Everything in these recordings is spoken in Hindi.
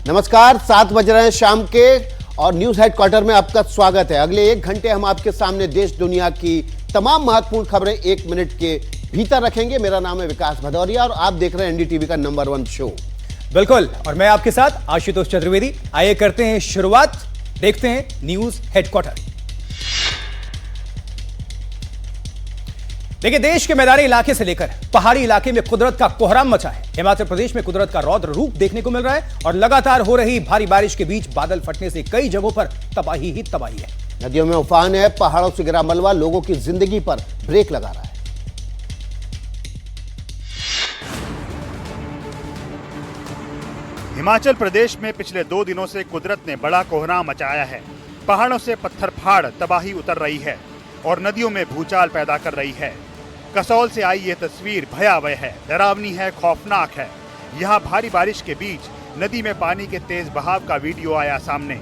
नमस्कार, 7 बज रहे हैं शाम के और न्यूज हेडक्वार्टर में आपका स्वागत है। अगले 1 घंटे हम आपके सामने देश दुनिया की तमाम महत्वपूर्ण खबरें 1 मिनट के भीतर रखेंगे। मेरा नाम है विकास भदौरिया और आप देख रहे हैं एनडीटीवी का नंबर 1 शो। बिल्कुल, और मैं आपके साथ आशुतोष चतुर्वेदी। आइए करते हैं शुरुआत, देखते हैं न्यूज हेडक्वार्टर। देखिए, देश के मैदानी इलाके से लेकर पहाड़ी इलाके में कुदरत का कोहराम मचा है। हिमाचल प्रदेश में कुदरत का रौद्र रूप देखने को मिल रहा है और लगातार हो रही भारी बारिश के बीच बादल फटने से कई जगहों पर तबाही ही तबाही है। नदियों में उफान है, पहाड़ों से गिरा मलबा लोगों की जिंदगी पर ब्रेक लगा रहा है। हिमाचल प्रदेश में पिछले 2 दिनों से कुदरत ने बड़ा कोहराम मचाया है। पहाड़ों से पत्थर फाड़ तबाही उतर रही है और नदियों में भूचाल पैदा कर रही है। कसौल से आई ये तस्वीर भयावह है, डरावनी है, खौफनाक है। यहाँ भारी बारिश के बीच नदी में पानी के तेज बहाव का वीडियो आया सामने।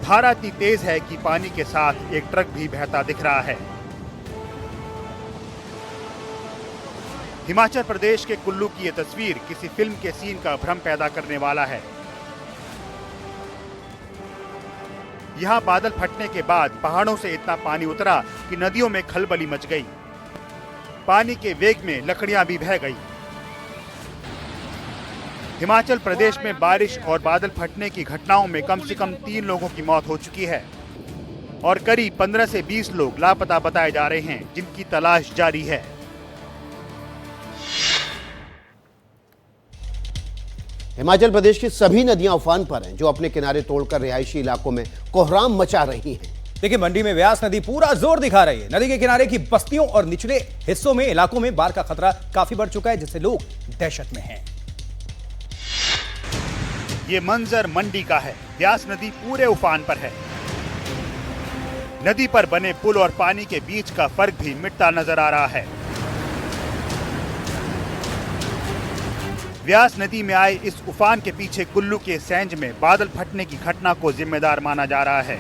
धारा इतनी तेज है कि पानी के साथ एक ट्रक भी बहता दिख रहा है। हिमाचल प्रदेश के कुल्लू की ये तस्वीर किसी फिल्म के सीन का भ्रम पैदा करने वाला है। यहाँ बादल फटने के बाद पहाड़ों से इतना पानी उतरा कि नदियों में खलबली मच गई। पानी के वेग में लकड़ियां भी बह गई। हिमाचल प्रदेश में बारिश और बादल फटने की घटनाओं में कम से कम 3 लोगों की मौत हो चुकी है और करीब 15 से 20 लोग लापता बताए जा रहे हैं, जिनकी तलाश जारी है। हिमाचल प्रदेश की सभी नदियां उफान पर हैं, जो अपने किनारे तोड़कर रिहायशी इलाकों में कोहराम मचा रही हैं। देखिए, मंडी में व्यास नदी पूरा जोर दिखा रही है। नदी के किनारे की बस्तियों और निचले हिस्सों में इलाकों में बाढ़ का खतरा काफी बढ़ चुका है, जिससे लोग दहशत में हैं। ये मंजर मंडी का है। व्यास नदी पूरे उफान पर है। नदी पर बने पुल और पानी के बीच का फर्क भी मिटता नजर आ रहा है। व्यास नदी में आए इस उफान के पीछे कुल्लू के सैंज में बादल फटने की घटना को जिम्मेदार माना जा रहा है,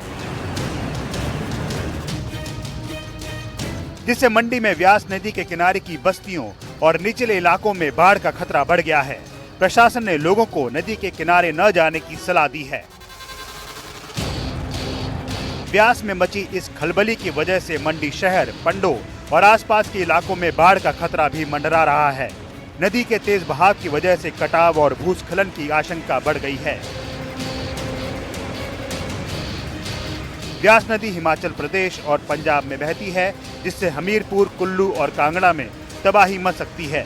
जिससे मंडी में व्यास नदी के किनारे की बस्तियों और निचले इलाकों में बाढ़ का खतरा बढ़ गया है। प्रशासन ने लोगों को नदी के किनारे न जाने की सलाह दी है। व्यास में मची इस खलबली की वजह से मंडी शहर, पंडो और आसपास के इलाकों में बाढ़ का खतरा भी मंडरा रहा है। नदी के तेज बहाव की वजह से कटाव और भूस्खलन की आशंका बढ़ गई है। व्यास नदी हिमाचल प्रदेश और पंजाब में बहती है, जिससे हमीरपुर, कुल्लू और कांगड़ा में तबाही मच सकती है।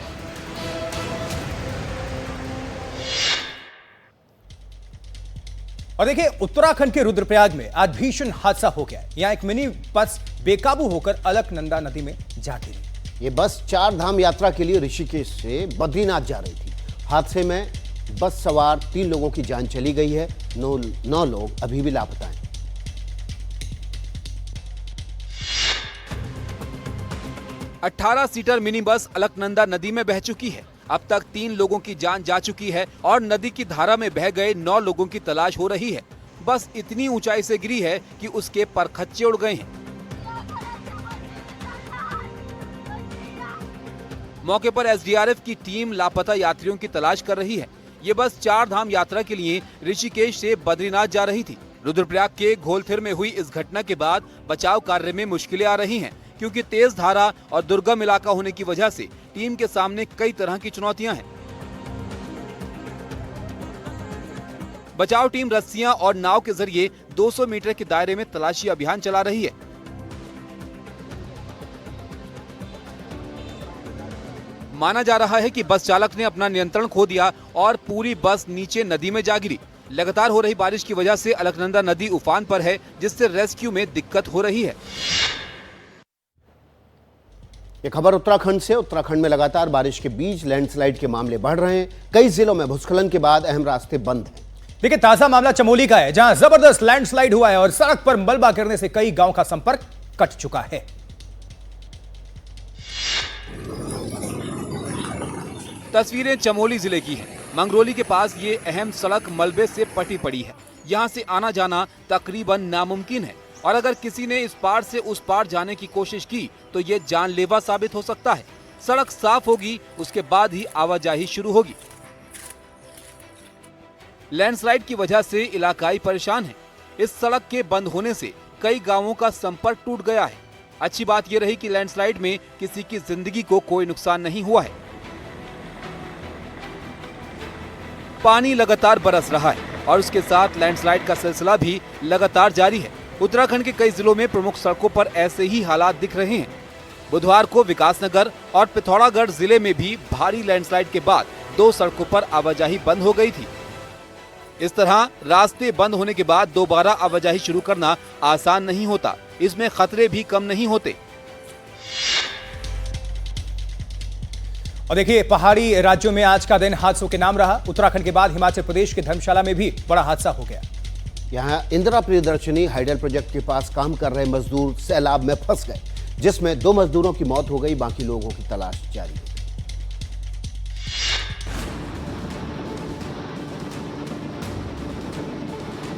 और देखिए, उत्तराखंड के रुद्रप्रयाग में आज भीषण हादसा हो गया। यहाँ एक मिनी बस बेकाबू होकर अलकनंदा नदी में जा गिरी। ये बस 4 धाम यात्रा के लिए ऋषिकेश से बद्रीनाथ जा रही थी। हादसे में बस सवार 3 लोगों की जान चली गई है। 9 लोग अभी भी लापता हैं। अठारह सीटर मिनी बस अलकनंदा नदी में बह चुकी है। अब तक 3 लोगों की जान जा चुकी है और नदी की धारा में बह गए 9 लोगों की तलाश हो रही है। बस इतनी ऊंचाई से गिरी है कि उसके परखच्चे उड़ गए हैं। मौके पर एसडीआरएफ की टीम लापता यात्रियों की तलाश कर रही है। ये बस 4 धाम यात्रा के लिए ऋषिकेश से बद्रीनाथ जा रही थी। रुद्रप्रयाग के घोलथिर में हुई इस घटना के बाद बचाव कार्य में मुश्किलें आ रही हैं, क्योंकि तेज धारा और दुर्गम इलाका होने की वजह से टीम के सामने कई तरह की चुनौतियां हैं। बचाव टीम रस्सियां और नाव के जरिए 200 मीटर के दायरे में तलाशी अभियान चला रही है। माना जा रहा है कि बस चालक ने अपना नियंत्रण खो दिया और पूरी बस नीचे नदी में जा गिरी। लगातार हो रही बारिश की वजह से अलकनंदा नदी उफान पर है, जिससे रेस्क्यू में दिक्कत हो रही है। ये खबर उत्तराखंड से। उत्तराखंड में लगातार बारिश के बीच लैंडस्लाइड के मामले बढ़ रहे हैं। कई जिलों में भूस्खलन के बाद अहम रास्ते बंद हैं। देखिए, ताजा मामला चमोली का है, जहां जबरदस्त लैंडस्लाइड हुआ है और सड़क पर मलबा गिरने से कई गांव का संपर्क कट चुका है। तस्वीरें चमोली जिले की हैं। मंगरोली के पास ये अहम सड़क मलबे से पटी पड़ी है। यहाँ से आना जाना तकरीबन नामुमकिन है और अगर किसी ने इस पार से उस पार जाने की कोशिश की तो ये जानलेवा साबित हो सकता है। सड़क साफ होगी, उसके बाद ही आवाजाही शुरू होगी। लैंडस्लाइड की वजह से इलाकाई परेशान है। इस सड़क के बंद होने से कई गांवों का संपर्क टूट गया है। अच्छी बात यह रही कि लैंडस्लाइड में किसी की जिंदगी को कोई नुकसान नहीं हुआ है। पानी लगातार बरस रहा है और उसके साथ लैंडस्लाइड का सिलसिला भी लगातार जारी है। उत्तराखंड के कई जिलों में प्रमुख सड़कों पर ऐसे ही हालात दिख रहे हैं। बुधवार को विकासनगर और पिथौरागढ़ जिले में भी भारी लैंडस्लाइड के बाद 2 सड़कों पर आवाजाही बंद हो गई थी। इस तरह रास्ते बंद होने के बाद दोबारा आवाजाही शुरू करना आसान नहीं होता। इसमें खतरे भी कम नहीं होते। और देखिए, पहाड़ी राज्यों में आज का दिन हादसों के नाम रहा। उत्तराखंड के बाद हिमाचल प्रदेश के धर्मशाला में भी बड़ा हादसा हो गया। यहाँ इंदिरा प्रियदर्शनी हाइडल प्रोजेक्ट के पास काम कर रहे मजदूर सैलाब में फंस गए, जिसमें 2 मजदूरों की मौत हो गई। बाकी लोगों की तलाश जारी है।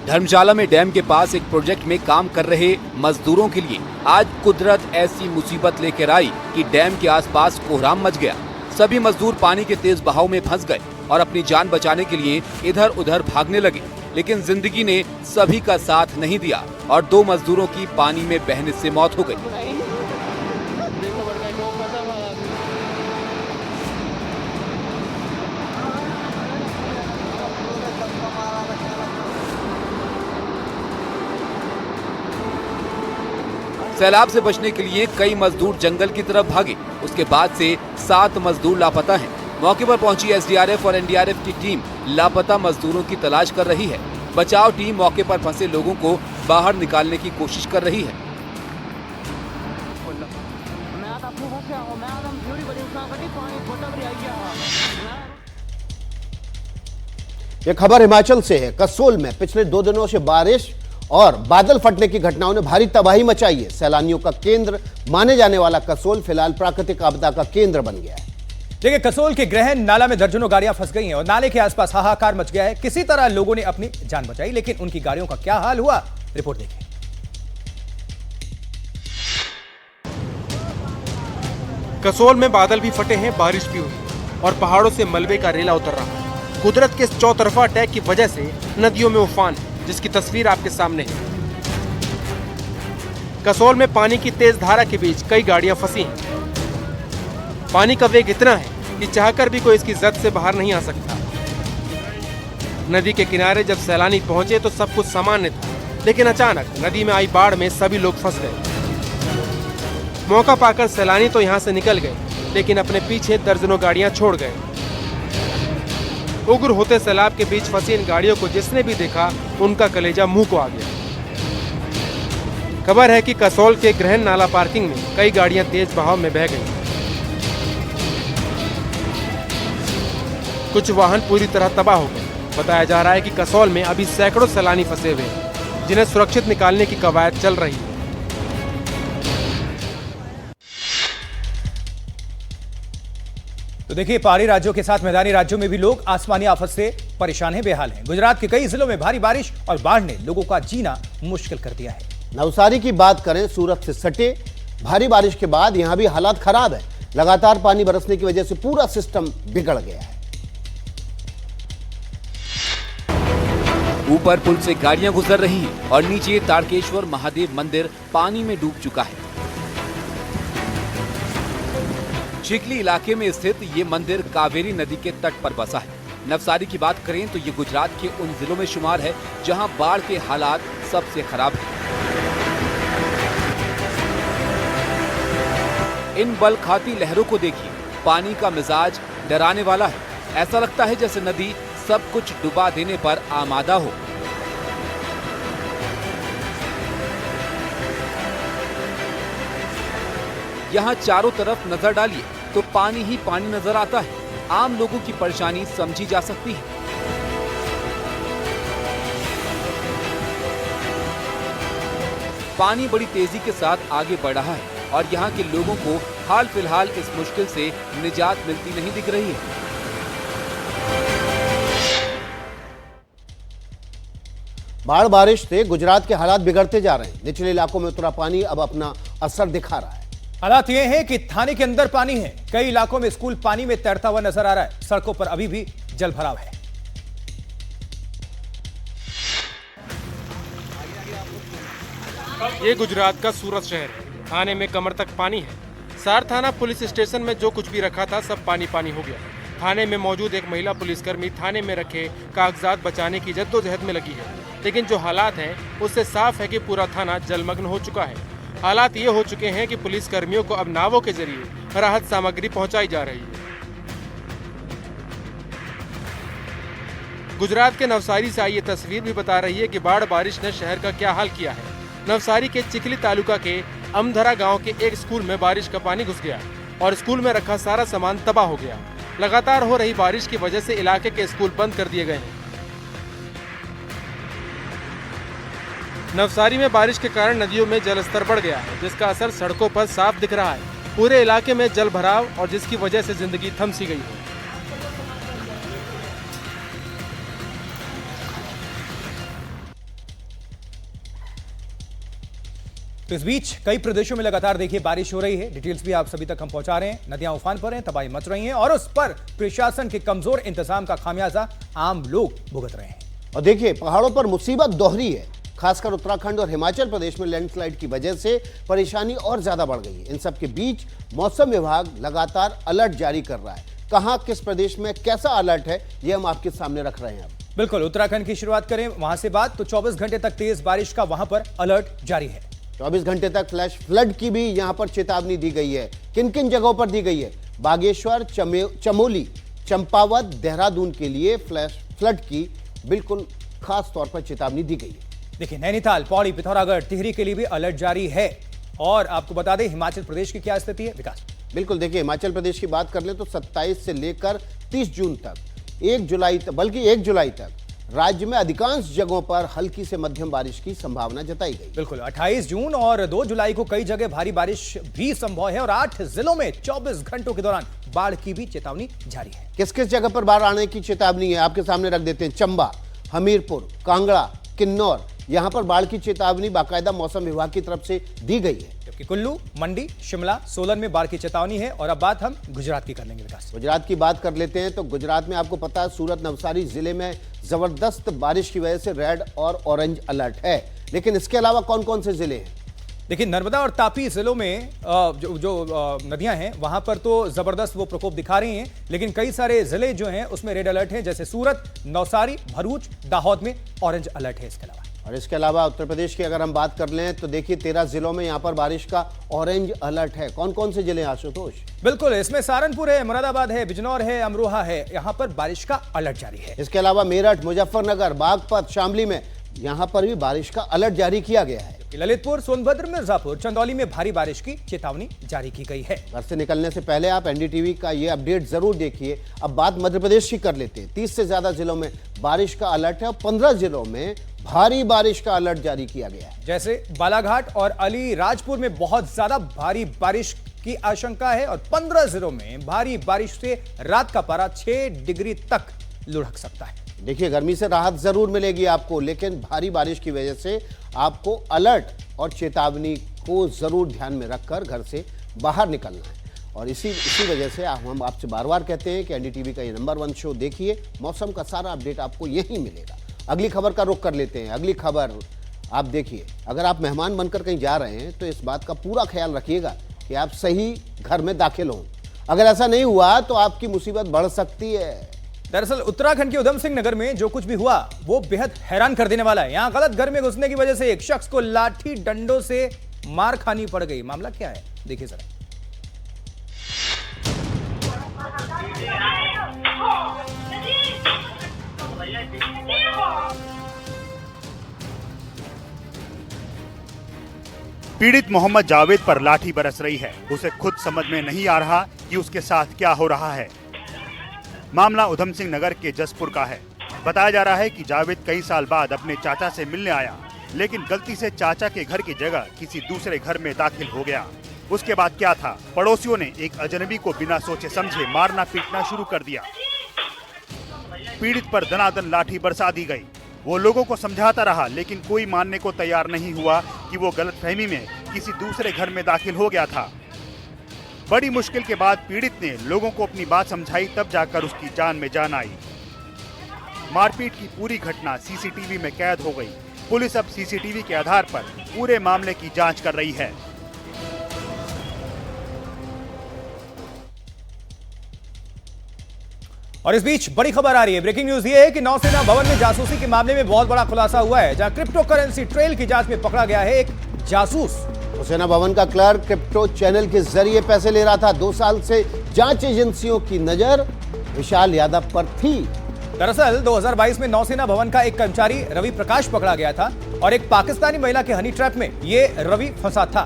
धर्मशाला में डैम के पास एक प्रोजेक्ट में काम कर रहे मजदूरों के लिए आज कुदरत ऐसी मुसीबत लेकर आई कि डैम के आसपास कोहराम मच गया। सभी मजदूर पानी के तेज बहाव में फंस गए और अपनी जान बचाने के लिए इधर उधर भागने लगे, लेकिन जिंदगी ने सभी का साथ नहीं दिया और 2 मजदूरों की पानी में बहने से मौत हो गई। सैलाब से बचने के लिए कई मजदूर जंगल की तरफ भागे। उसके बाद से 7 मजदूर लापता हैं। मौके पर पहुंची एसडीआरएफ और एनडीआरएफ की टीम लापता मजदूरों की तलाश कर रही है। बचाव टीम मौके पर फंसे लोगों को बाहर निकालने की कोशिश कर रही है। ये खबर हिमाचल से है। कसोल में पिछले 2 दिनों से बारिश और बादल फटने की घटनाओं ने भारी तबाही मचाई है। सैलानियों का केंद्र माने जाने वाला कसोल फिलहाल प्राकृतिक आपदा का केंद्र बन गया है। देखिए, कसोल के ग्रहण नाला में दर्जनों गाड़ियां फंस गई हैं और नाले के आसपास हाहाकार मच गया है। किसी तरह लोगों ने अपनी जान बचाई, लेकिन उनकी गाड़ियों का क्या हाल हुआ, रिपोर्ट देखिए। कसोल में बादल भी फटे हैं, बारिश भी हुई और पहाड़ों से मलबे का रेला उतर रहा है। कुदरत के चौतरफा अटैक की वजह से नदियों में उफान है, जिसकी तस्वीर आपके सामने है। कसोल में पानी की तेज धारा के बीच कई गाड़ियां फंसी हैं। पानी का वेग इतना है कि चाहकर भी कोई इसकी जद से बाहर नहीं आ सकता। नदी के किनारे जब सैलानी पहुंचे तो सब कुछ सामान्य था, लेकिन अचानक नदी में आई बाढ़ में सभी लोग फंस गए। मौका पाकर सैलानी तो यहां से निकल गए, लेकिन अपने पीछे दर्जनों गाड़ियां छोड़ गए। उग्र होते सैलाब के बीच फंसी इन गाड़ियों को जिसने भी देखा, उनका कलेजा मुंह को आ गया। खबर है कि कसोल के ग्रहण नाला पार्किंग में कई गाड़ियां तेज बहाव में बह गईं। कुछ वाहन पूरी तरह तबाह हो गए। बताया जा रहा है कि कसोल में अभी सैकड़ों सैलानी फंसे हुए हैं, जिन्हें सुरक्षित निकालने की कवायद चल रही है। तो देखिए, पहाड़ी राज्यों के साथ मैदानी राज्यों में भी लोग आसमानी आफत से परेशान हैं, बेहाल हैं। गुजरात के कई जिलों में भारी बारिश और बाढ़ ने लोगों का जीना मुश्किल कर दिया है। नवसारी की बात करें, सूरत से सटे भारी बारिश के बाद यहां भी हालात खराब है। लगातार पानी बरसने की वजह से पूरा सिस्टम बिगड़ गया है। ऊपर पुल से गाड़ियां गुजर रही हैं और नीचे तारकेश्वर महादेव मंदिर पानी में डूब चुका है। चिखली इलाके में स्थित ये मंदिर कावेरी नदी के तट पर बसा है। नवसारी की बात करें तो ये गुजरात के उन जिलों में शुमार है जहां बाढ़ के हालात सबसे खराब हैं। इन बलखाती लहरों को देखिए, पानी का मिजाज डराने वाला है। ऐसा लगता है जैसे नदी सब कुछ डुबा देने पर आमादा हो। यहाँ चारों तरफ नजर डालिए तो पानी ही पानी नजर आता है। आम लोगों की परेशानी समझी जा सकती है। पानी बड़ी तेजी के साथ आगे बढ़ रहा है और यहाँ के लोगों को हाल फिलहाल इस मुश्किल से निजात मिलती नहीं दिख रही है। बाढ़ बारिश से गुजरात के हालात बिगड़ते जा रहे हैं। निचले इलाकों में उतरा पानी अब अपना असर दिखा रहा है। हालात ये हैं कि थाने के अंदर पानी है। कई इलाकों में स्कूल पानी में तैरता हुआ नजर आ रहा है। सड़कों पर अभी भी जल भराव है। ये गुजरात का सूरत शहर है। थाने में कमर तक पानी है। सार थाना पुलिस स्टेशन में जो कुछ भी रखा था सब पानी पानी हो गया। थाने में मौजूद एक महिला पुलिसकर्मी थाने में रखे कागजात बचाने की जद्दोजहद में लगी है, लेकिन जो हालात हैं उससे साफ है कि पूरा थाना जलमग्न हो चुका है। हालात ये हो चुके हैं कि पुलिस कर्मियों को अब नावों के जरिए राहत सामग्री पहुंचाई जा रही है। गुजरात के नवसारी से आई ये तस्वीर भी बता रही है कि बाढ़ बारिश ने शहर का क्या हाल किया है। नवसारी के चिखली तालुका के अमधरा गांव के एक स्कूल में बारिश का पानी घुस गया और स्कूल में रखा सारा सामान तबाह हो गया। लगातार हो रही बारिश की वजह से इलाके के स्कूल बंद कर दिए गए हैं। नवसारी में बारिश के कारण नदियों में जलस्तर बढ़ गया है, जिसका असर सड़कों पर साफ दिख रहा है। पूरे इलाके में जल भराव और जिसकी वजह से जिंदगी थम सी गई है। तो इस बीच कई प्रदेशों में लगातार देखिए बारिश हो रही है। डिटेल्स भी आप सभी तक हम पहुंचा रहे हैं। नदियां उफान पर हैं, तबाही मच रही हैं और उस पर प्रशासन के कमजोर इंतजाम का खामियाजा आम लोग भुगत रहे हैं। और देखिए पहाड़ों पर मुसीबत दोहरी है। खासकर उत्तराखंड और हिमाचल प्रदेश में लैंडस्लाइड की वजह से परेशानी और ज्यादा बढ़ गई है। इन सब के बीच मौसम विभाग लगातार अलर्ट जारी कर रहा है। कहां किस प्रदेश में कैसा अलर्ट है ये हम आपके सामने रख रहे हैं। अब बिल्कुल उत्तराखंड की शुरुआत करें वहां से बात। तो 24 घंटे तक तेज बारिश का वहां पर अलर्ट जारी है। 24 घंटे तक फ्लैश फ्लड की भी यहां पर चेतावनी दी गई है। किन किन जगहों पर दी गई है? बागेश्वर, चमोली, चंपावत, देहरादून के लिए फ्लैश फ्लड की बिल्कुल खास तौर पर चेतावनी दी गई है। देखिए नैनीताल, पौड़ी, पिथौरागढ़, टिहरी के लिए भी अलर्ट जारी है। और आपको बता दें हिमाचल प्रदेश की क्या स्थिति है। विकास बिल्कुल देखिए हिमाचल प्रदेश की बात कर ले तो 27 से लेकर 30 जून तक, 1 जुलाई तक, बल्कि 1 जुलाई तक राज्य में अधिकांश जगहों पर हल्की से मध्यम बारिश की संभावना जताई गई। बिल्कुल 28 जून और 2 जुलाई को कई जगह भारी बारिश भी संभव है और 8 जिलों में 24 घंटों के दौरान बाढ़ की भी चेतावनी जारी है। किस किस जगह पर बाढ़ आने की चेतावनी है आपके सामने रख देते हैं। चंबा, हमीरपुर, कांगड़ा, किन्नौर, यहां पर बाढ़ की चेतावनी बाकायदा मौसम विभाग की तरफ से दी गई है। जबकि कुल्लू, मंडी, शिमला, सोलन में बाढ़ की चेतावनी है। और अब बात हम गुजरात की कर लेंगे। विकास गुजरात की बात कर लेते हैं तो गुजरात में आपको पता है सूरत, नवसारी जिले में जबरदस्त बारिश की वजह से रेड और ऑरेंज अलर्ट है। लेकिन इसके अलावा कौन कौन से जिले हैं? देखिए नर्मदा और तापी जिलों में जो नदियां हैं वहां पर तो जबरदस्त वो प्रकोप दिखा रही हैं, लेकिन कई सारे जिले जो हैं उसमें रेड अलर्ट है। जैसे सूरत, नवसारी, भरूच, दाहोद में ऑरेंज अलर्ट है। इसके अलावा और इसके अलावा उत्तर प्रदेश की अगर हम बात कर लें तो देखिए 13 जिलों में यहां पर बारिश का ऑरेंज अलर्ट है। कौन कौन से जिले हैं आशुतोष? बिल्कुल इसमें सहारनपुर है, मुरादाबाद है, बिजनौर है, अमरोहा है। यहां पर बारिश का अलर्ट जारी है। इसके अलावा मेरठ, मुजफ्फरनगर, बागपत, शामली में यहां पर भी बारिश का अलर्ट जारी किया गया है। ललितपुर, सोनभद्र, मिर्जापुर, चंदौली में भारी बारिश की चेतावनी जारी की गई है। घर से निकलने से पहले आप एनडीटीवी का ये अपडेट जरूर देखिए। अब बात मध्य प्रदेश की कर लेते हैं। 30 से ज्यादा जिलों में बारिश का अलर्ट है और 15 जिलों में भारी बारिश का अलर्ट जारी किया गया है। जैसे बालाघाट और अलीराजपुर में बहुत ज्यादा भारी बारिश की आशंका है और 15 जिलों में भारी बारिश से रात का पारा 6 डिग्री तक लुढ़क सकता है। देखिए गर्मी से राहत जरूर मिलेगी आपको, लेकिन भारी बारिश की वजह से आपको अलर्ट और चेतावनी को जरूर ध्यान में रखकर घर से बाहर निकलना है। और इसी वजह से हम आपसे बार बार कहते हैं कि एनडीटीवी का ये नंबर 1 शो देखिए। मौसम का सारा अपडेट आपको यहीं मिलेगा। अगली खबर का रुख कर लेते हैं। अगली खबर आप देखिए, अगर आप मेहमान बनकर कहीं जा रहे हैं तो इस बात का पूरा ख्याल रखिएगा कि आप सही घर में दाखिल हों। अगर ऐसा नहीं हुआ तो आपकी मुसीबत बढ़ सकती है। दरअसल उत्तराखंड के उधम सिंह नगर में जो कुछ भी हुआ वो बेहद हैरान कर देने वाला है। यहां गलत घर में घुसने की वजह से एक शख्स को लाठी डंडों से मार खानी पड़ गई। मामला क्या है देखिए जरा। पीड़ित मोहम्मद जावेद पर लाठी बरस रही है। उसे खुद समझ में नहीं आ रहा कि उसके साथ क्या हो रहा है। मामला उधम सिंह नगर के जसपुर का है। बताया जा रहा है कि जावेद कई साल बाद अपने चाचा से मिलने आया, लेकिन गलती से चाचा के घर की जगह किसी दूसरे घर में दाखिल हो गया। उसके बाद क्या था, पड़ोसियों ने एक अजनबी को बिना सोचे समझे मारना पीटना शुरू कर दिया। पीड़ित पर दनादन लाठी बरसा दी गई। वो लोगों को समझाता रहा, लेकिन कोई मानने को तैयार नहीं हुआ कि वो गलतफहमी में किसी दूसरे घर में दाखिल हो गया था। बड़ी मुश्किल के बाद पीड़ित ने लोगों को अपनी बात समझाई, तब जाकर उसकी जान में जान आई। मारपीट की पूरी घटना सीसीटीवी में कैद हो गई। पुलिस अब सीसीटीवी के आधार पर पूरे मामले की जांच कर रही है। और इस बीच बड़ी खबर आ रही है, ब्रेकिंग न्यूज ये है कि नौसेना भवन में जासूसी के मामले में बहुत बड़ा खुलासा हुआ है, जहां क्रिप्टो करेंसी ट्रेल की जांच में पकड़ा गया है एक जासूस। नौसेना भवन का क्लर्क क्रिप्टो चैनल के जरिए पैसे ले रहा था। 2 साल से जांच एजेंसियों की नजर विशाल यादव पर थी। दरअसल 2022 में नौसेना भवन का एक कर्मचारी रवि प्रकाश पकड़ा गया था और एक पाकिस्तानी महिला के हनी ट्रैप में ये रवि फंसा था।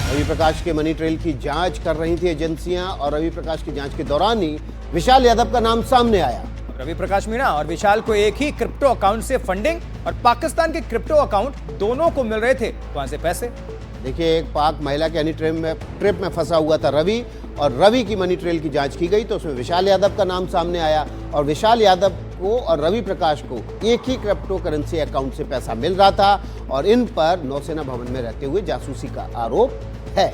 रवि प्रकाश के मनी ट्रेल की जांच कर रही थी एजेंसियां और रवि प्रकाश की जांच के दौरान ही विशाल यादव का नाम सामने आया। रवि प्रकाश मीणा और विशाल को एक ही क्रिप्टो अकाउंट से फंडिंग और पाकिस्तान के क्रिप्टो अकाउंट दोनों को मिल रहे थे वहां से पैसे। देखिए, एक पाक महिला के हनी ट्रैप में फंसा हुआ था रवि, और रवि की मनी ट्रेल की जांच की गई तो उसमें विशाल यादव का नाम सामने आया और विशाल यादव को और रवि प्रकाश को एक ही क्रिप्टो करेंसी अकाउंट से पैसा मिल रहा था और इन पर नौसेना भवन में रहते हुए जासूसी का आरोप है।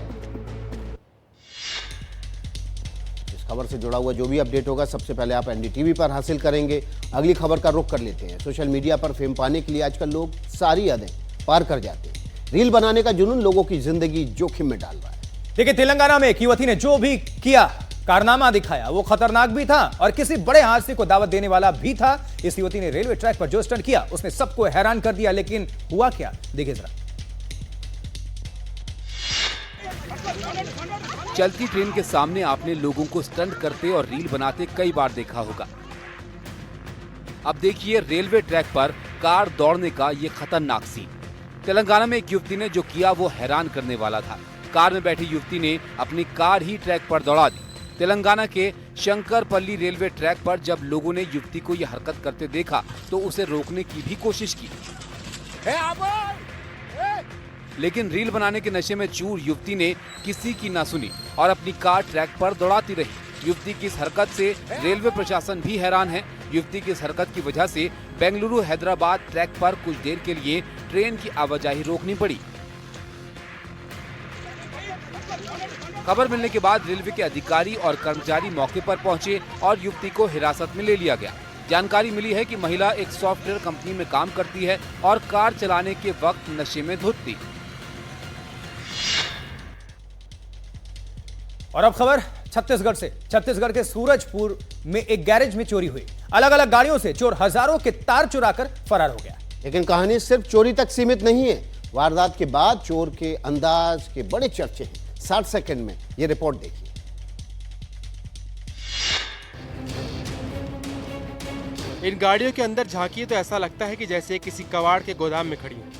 इस खबर से जुड़ा हुआ जो भी अपडेट होगा सबसे पहले आप एनडीटीवी पर हासिल करेंगे। अगली खबर का रुख कर लेते हैं। सोशल मीडिया पर फेम पाने के लिए आजकल लोग सारी हदें पार कर जाते हैं। रील बनाने का जुनून लोगों की जिंदगी जोखिम में डाल रहा है। देखिए, तेलंगाना में एक युवती ने जो भी किया, कारनामा दिखाया, वो खतरनाक भी था और किसी बड़े हादसे को दावत देने वाला भी था। इस युवती ने रेलवे ट्रैक पर जो स्टंट किया उसने सबको हैरान कर दिया, लेकिन हुआ क्या, देखिए जरा। चलती ट्रेन के सामने आपने लोगों को स्टंट करते और रील बनाते कई बार देखा होगा। अब देखिए रेलवे ट्रैक पर कार दौड़ने का ये खतरनाक सीन। तेलंगाना में एक युवती ने जो किया वो हैरान करने वाला था। कार में बैठी युवती ने अपनी कार ही ट्रैक पर दौड़ा दी। तेलंगाना के शंकरपल्ली रेलवे ट्रैक पर जब लोगों ने युवती को यह हरकत करते देखा तो उसे रोकने की भी कोशिश की, लेकिन रील बनाने के नशे में चूर युवती ने किसी की ना सुनी और अपनी कार ट्रैक पर दौड़ाती रही। युवती की इस हरकत से रेलवे प्रशासन भी हैरान है। युवती की इस हरकत की वजह से बेंगलुरु हैदराबाद ट्रैक पर कुछ देर के लिए ट्रेन की आवाजाही रोकनी पड़ी। खबर मिलने के बाद रेलवे के अधिकारी और कर्मचारी मौके पर पहुंचे और युवती को हिरासत में ले लिया गया। जानकारी मिली है कि महिला एक सॉफ्टवेयर कंपनी में काम करती है और कार चलाने के वक्त नशे में धुत थी। और अब खबर छत्तीसगढ़ से। छत्तीसगढ़ के सूरजपुर में एक गैरेज में चोरी हुई। अलग अलग गाड़ियों से चोर हजारों के तार चुराकर फरार हो गया। लेकिन कहानी सिर्फ चोरी तक सीमित नहीं है। वारदात के बाद चोर के अंदाज के बड़े चर्चे हैं। 60 सेकंड में ये रिपोर्ट देखिए। इन गाड़ियों के अंदर झांकिए तो ऐसा लगता है कि जैसे किसी कबाड़ के गोदाम में खड़ी है।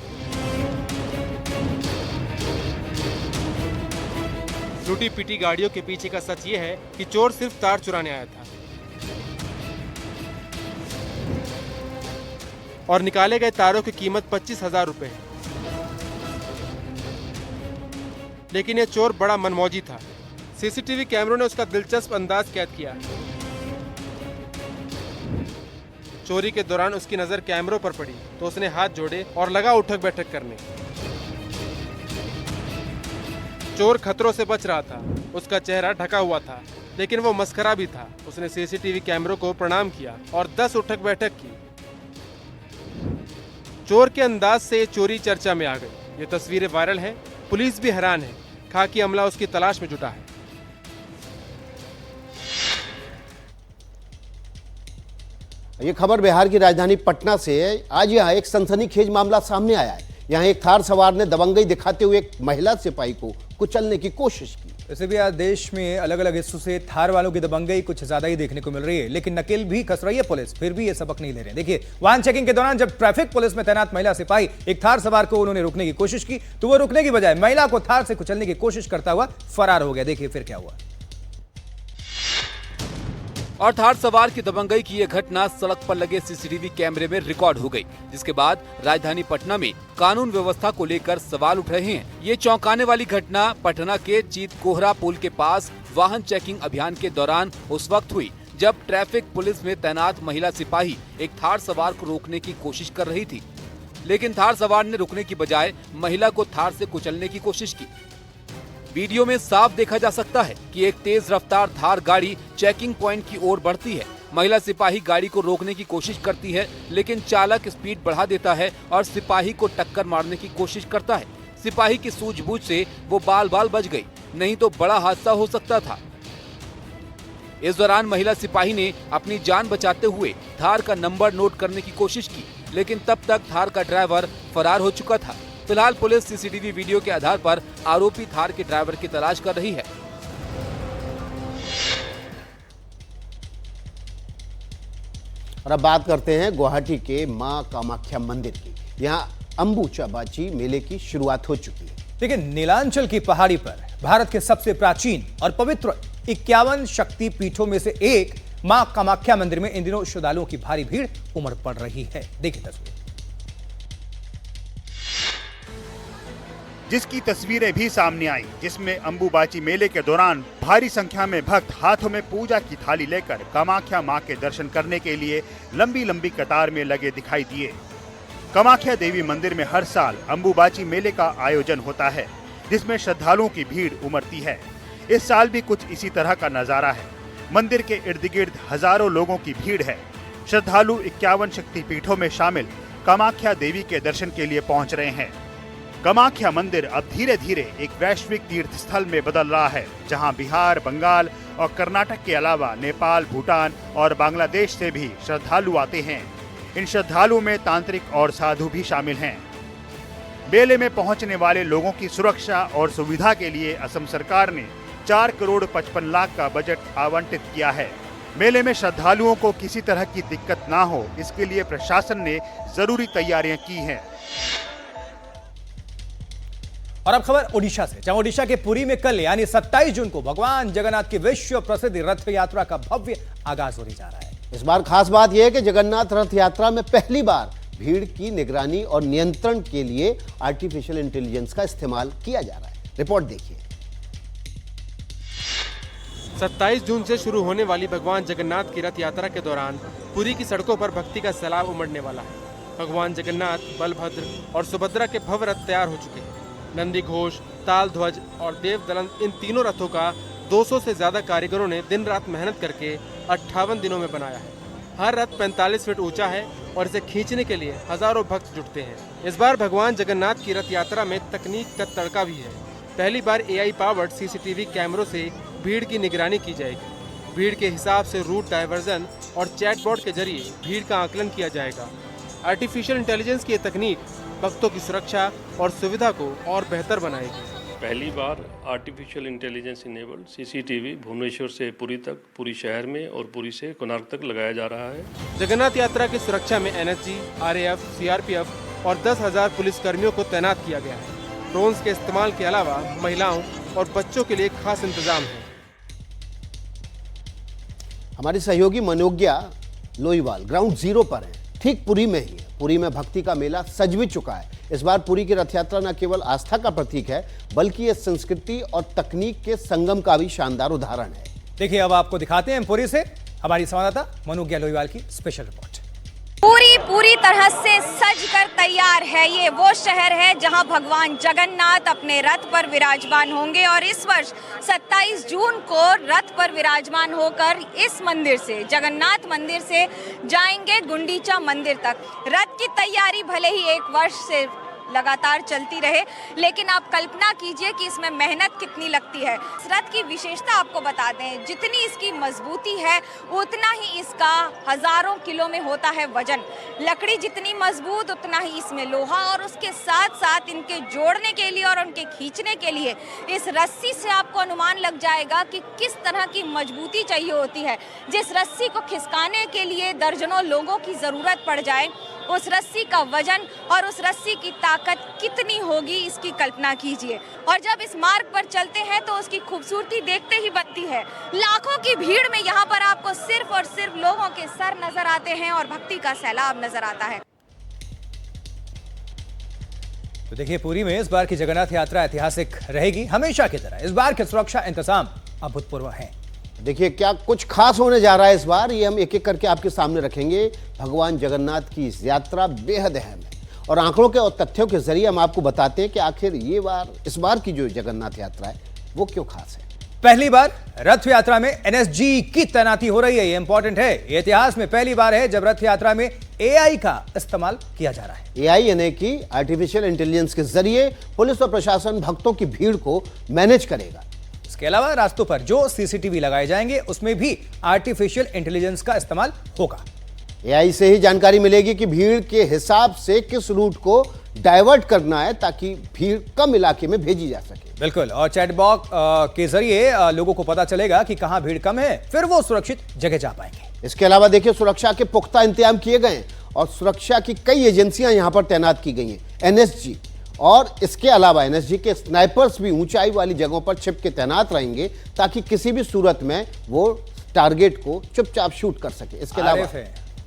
टूटी पिटी गाड़ियों के पीछे का सच ये है कि चोर सिर्फ तार चुराने आया था और निकाले गए तारों की कीमत 25,000 रुपए है। लेकिन यह चोर बड़ा मनमौजी था। सीसीटीवी कैमरों ने उसका दिलचस्प अंदाज कैद किया। चोरी के दौरान उसकी नजर कैमरों पर पड़ी तो उसने हाथ जोड़े और लगा उठक बैठक करने। चोर खतरों से बच रहा था। उसका चेहरा ढका हुआ था, लेकिन वो मस्करा भी था। उसने सीसीटीवी कैमरों को प्रणाम किया और 10 उठक बैठक की। चोर के अंदाज से चोरी चर्चा में आ गई। ये तस्वीरें वायरल हैं। पुलिस भी हैरान है। खाकी अमला उसकी तलाश में जुटा है। ये खबर बिहार की राजधानी पटना से है। आज यहाँ एक सनसनीखेज मामला सामने आया है। यहाँ एक थार सवार ने दबंगई दिखाते हुए एक महिला सिपाही को कुचलने की कोशिश की। वैसे भी आज देश में अलग अलग हिस्सों से थार वालों की दबंगई कुछ ज्यादा ही देखने को मिल रही है, लेकिन नकेल भी कस रही है पुलिस, फिर भी ये सबक नहीं ले रहे। देखिए, वाहन चेकिंग के दौरान जब ट्रैफिक पुलिस में तैनात महिला सिपाही एक थार सवार को उन्होंने रोकने की कोशिश की तो वो रुकने की बजाय महिला को थार से कुचलने की कोशिश करता हुआ फरार हो गया। देखिए फिर क्या हुआ। और थार सवार की दबंगई की यह घटना सड़क पर लगे सीसीटीवी कैमरे में रिकॉर्ड हो गई, जिसके बाद राजधानी पटना में कानून व्यवस्था को लेकर सवाल उठ रहे हैं। ये चौंकाने वाली घटना पटना के चीतकोहरा पुल के पास वाहन चेकिंग अभियान के दौरान उस वक्त हुई जब ट्रैफिक पुलिस में तैनात महिला सिपाही एक थार सवार को रोकने की कोशिश कर रही थी, लेकिन थार सवार ने रुकने की बजाय महिला को थार से कुचलने की कोशिश की। वीडियो में साफ देखा जा सकता है कि एक तेज रफ्तार थार गाड़ी चेकिंग पॉइंट की ओर बढ़ती है महिला सिपाही गाड़ी को रोकने की कोशिश करती है, लेकिन चालक स्पीड बढ़ा देता है और सिपाही को टक्कर मारने की कोशिश करता है। सिपाही की सूझबूझ से वो बाल बाल बच गई, नहीं तो बड़ा हादसा हो सकता था। इस दौरान महिला सिपाही ने अपनी जान बचाते हुए थार का नंबर नोट करने की कोशिश की, लेकिन तब तक थार का ड्राइवर फरार हो चुका था। फिलहाल पुलिस सीसीटीवी वीडियो के आधार पर आरोपी थार के ड्राइवर की तलाश कर रही है। और अब बात करते हैं गुवाहाटी के मां कामाख्या मंदिर की। यहाँ अंबुबाची मेले की शुरुआत हो चुकी है। देखिए, नीलांचल की पहाड़ी पर भारत के सबसे प्राचीन और पवित्र 51 शक्ति पीठों में से एक मां कामाख्या मंदिर में इन दिनों श्रद्धालुओं की भारी भीड़ उमड़ पड़ रही है। देखिए तस्वीर। जिसकी तस्वीरें भी सामने आई, जिसमें अंबुबाची मेले के दौरान भारी संख्या में भक्त हाथों में पूजा की थाली लेकर कामाख्या मां के दर्शन करने के लिए लंबी लंबी कतार में लगे दिखाई दिए। कामाख्या देवी मंदिर में हर साल अंबुबाची मेले का आयोजन होता है, जिसमें श्रद्धालुओं की भीड़ उमड़ती है। इस साल भी कुछ इसी तरह का नजारा है। मंदिर के इर्द गिर्द हजारों लोगों की भीड़ है। श्रद्धालु 51 शक्ति पीठों में शामिल कामाख्या देवी के दर्शन के लिए पहुंच रहे हैं। कामाख्या मंदिर अब धीरे धीरे एक वैश्विक तीर्थ स्थल में बदल रहा है, जहां बिहार, बंगाल और कर्नाटक के अलावा नेपाल, भूटान और बांग्लादेश से भी श्रद्धालु आते हैं। इन श्रद्धालुओं में तांत्रिक और साधु भी शामिल हैं। मेले में पहुंचने वाले लोगों की सुरक्षा और सुविधा के लिए असम सरकार ने 4 करोड़ 55 लाख का बजट आवंटित किया है। मेले में श्रद्धालुओं को किसी तरह की दिक्कत ना हो, इसके लिए प्रशासन ने जरूरी तैयारियां की हैं। और अब खबर ओडिशा से, जहां ओडिशा के पुरी में कल यानी 27 जून को भगवान जगन्नाथ की विश्व प्रसिद्ध रथ यात्रा का भव्य आगाज होने जा रहा है। इस बार खास बात यह है कि जगन्नाथ रथ यात्रा में पहली बार भीड़ की निगरानी और नियंत्रण के लिए आर्टिफिशियल इंटेलिजेंस का इस्तेमाल किया जा रहा है। रिपोर्ट देखिए। 27 जून से शुरू होने वाली भगवान जगन्नाथ की रथ यात्रा के दौरान पुरी की सड़कों पर भक्ति का सैलाब उमड़ने वाला है। भगवान जगन्नाथ, बलभद्र और सुभद्रा के भव्य रथ तैयार हो चुके हैं। नंदी घोष, ताल ध्वज और देव दलन, इन तीनों रथों का 200 से ज्यादा कारीगरों ने दिन रात मेहनत करके 58 दिनों में बनाया है। हर रथ 45 फीट ऊंचा है और इसे खींचने के लिए हजारों भक्त जुटते हैं। इस बार भगवान जगन्नाथ की रथ यात्रा में तकनीक का तड़का भी है। पहली बार AI पावर्ड CCTV कैमरों से भीड़ की निगरानी की जाएगी। भीड़ के हिसाब से रूट डायवर्जन और चैटबॉट के जरिए भीड़ का आकलन किया जाएगा। आर्टिफिशियल इंटेलिजेंस की ये तकनीक भक्तों की सुरक्षा और सुविधा को और बेहतर बनाएगी। पहली बार artificial intelligence enabled CCTV Bhubaneswar से पुरी तक, पुरी शहर में और पुरी से कोणार्क तक लगाया जा रहा है। जगन्नाथ यात्रा की सुरक्षा में NSG, RAF, CRPF और 10,000 पुलिसकर्मियों को तैनात किया गया है। ड्रोन्स के इस्तेमाल के अलावा महिलाओं और बच्चों के लिए खास इंतजाम है। हमारी सहयोगी मनोज्ञा लोईवाल ग्राउंड जीरो पर है, ठीक पुरी में ही है। पुरी में भक्ति का मेला सज भी चुका है। इस बार पुरी की रथ यात्रा न केवल आस्था का प्रतीक है, बल्कि ये संस्कृति और तकनीक के संगम का भी शानदार उदाहरण है। देखिए, अब आपको दिखाते हैं पुरी से हमारी संवाददाता मनोज्ञा लोईवाल की स्पेशल रिपोर्ट। पूरी तरह से सज कर तैयार है। ये वो शहर है जहां भगवान जगन्नाथ अपने रथ पर विराजमान होंगे और इस वर्ष 27 जून को रथ पर विराजमान होकर इस मंदिर से, जगन्नाथ मंदिर से जाएंगे गुंडीचा मंदिर तक। रथ की तैयारी भले ही 1 वर्ष से लगातार चलती रहे, लेकिन आप कल्पना कीजिए कि इसमें मेहनत कितनी लगती है। इस रथ की विशेषता आपको बता दें, जितनी इसकी मजबूती है उतना ही इसका हजारों किलो में होता है वजन। लकड़ी जितनी मजबूत उतना ही इसमें लोहा, और उसके साथ साथ इनके जोड़ने के लिए और उनके खींचने के लिए इस रस्सी से आपको अनुमान लग जाएगा कि किस तरह की मजबूती चाहिए होती है। जिस रस्सी को खिसकाने के लिए दर्जनों लोगों की जरूरत पड़ जाए, उस रस्सी का वजन और उस रस्सी की ताकत कितनी होगी, इसकी कल्पना कीजिए। और जब इस मार्ग पर चलते हैं तो उसकी खूबसूरती देखते ही बनती है। लाखों की भीड़ में यहाँ पर आपको सिर्फ और सिर्फ लोगों के सर नजर आते हैं और भक्ति का सैलाब नजर आता है। तो देखिए, पुरी में इस बार की जगन्नाथ यात्रा ऐतिहासिक रहेगी हमेशा की तरह। इस बार के सुरक्षा इंतजाम अभूतपूर्व हैं। देखिए क्या कुछ खास होने जा रहा है इस बार, ये हम एक एक करके आपके सामने रखेंगे। भगवान जगन्नाथ की इस यात्रा बेहद अहम है और आंकड़ों के और तथ्यों के जरिए हम आपको बताते हैं कि आखिर इस बार की जो जगन्नाथ यात्रा है वो क्यों खास है। पहली बार रथ यात्रा में एनएसजी की तैनाती हो रही है। ये इंपॉर्टेंट है। ये इतिहास में पहली बार है जब रथ यात्रा में एआई का इस्तेमाल किया जा रहा है। एआई यानी कि आर्टिफिशियल इंटेलिजेंस के जरिए पुलिस और प्रशासन भक्तों की भीड़ को मैनेज करेगा। इसके अलावा रास्तों पर जो सीसीटीवी लगाए जाएंगे उसमें भी आर्टिफिशियल इंटेलिजेंस का इस्तेमाल होगा। एआई से ही जानकारी मिलेगी कि भीड़ के हिसाब से किस रूट को डाइवर्ट करना है ताकि भीड़ कम इलाके में भेजी जा सके। बिल्कुल, और चैट बॉक्स के जरिए लोगों को पता चलेगा कि कहां भीड़ कम है, फिर वो सुरक्षित जगह जा पाएंगे। इसके अलावा देखिए, सुरक्षा के पुख्ता इंतजाम किए गए हैं और सुरक्षा की कई एजेंसियां यहां पर तैनात की गई हैं। एनएसजी और इसके अलावा एनएसजी के स्नाइपर्स भी ऊंचाई वाली जगहों पर छिप के तैनात रहेंगे ताकि किसी भी सूरत में वो टारगेट को चुपचाप शूट कर सके। इसके अलावा